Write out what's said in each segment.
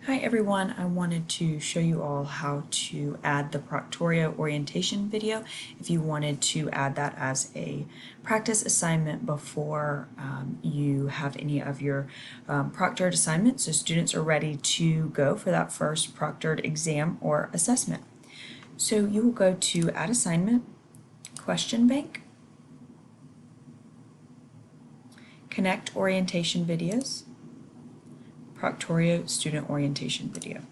Hi everyone, I wanted to show you all how to add the Proctorio orientation video if you wanted to add that as a practice assignment before you have any of your proctored assignments, so students are ready to go for that first proctored exam or assessment. So you will go to Add Assignment, Question Bank, Connect Orientation Videos, Proctorio Student Orientation Video.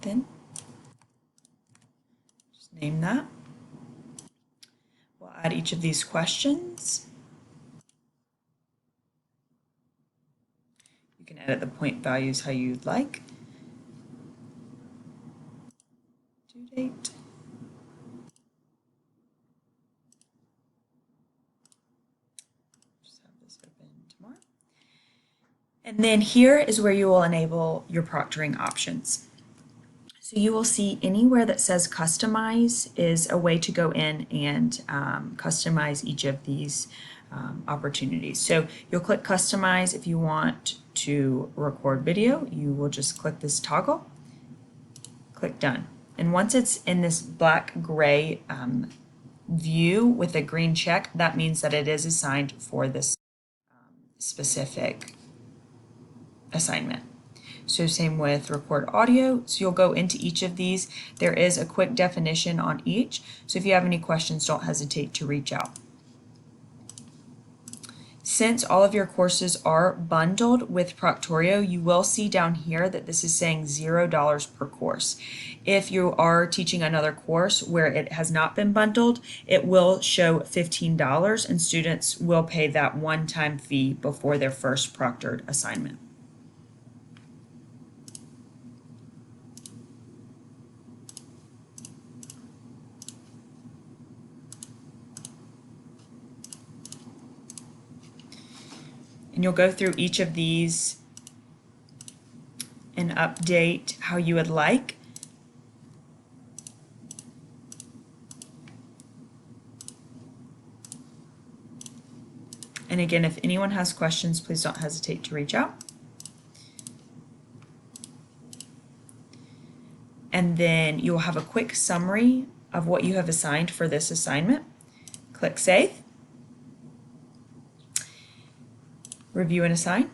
Then just name that. We'll add each of these questions. You can edit the point values how you'd like. Due date. Just have this open tomorrow. And then here is where you will enable your proctoring options. So you will see anywhere that says customize is a way to go in and customize each of these opportunities. So you'll click customize if you want to record video. You will just click this toggle, click done. And once it's in this black gray view with a green check, that means that it is assigned for this specific assignment. So same with record audio. So you'll go into each of these. There is a quick definition on each. So if you have any questions, don't hesitate to reach out. Since all of your courses are bundled with Proctorio, you will see down here that this is saying $0 per course. If you are teaching another course where it has not been bundled, it will show $15 and students will pay that one-time fee before their first proctored assignment. And you'll go through each of these and update how you would like. And again, if anyone has questions, please don't hesitate to reach out. And then you will have a quick summary of what you have assigned for this assignment. Click Save. Review and assign,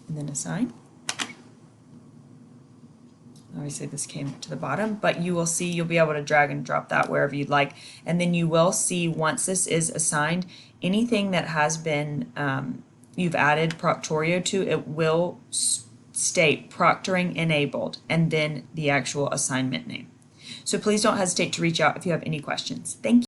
and then assign. Obviously this came to the bottom, but you will see you'll be able to drag and drop that wherever you'd like, and then you will see once this is assigned, anything that has been you've added Proctorio to, it will state proctoring enabled and then the actual assignment name. So please don't hesitate to reach out if you have any questions. Thank you.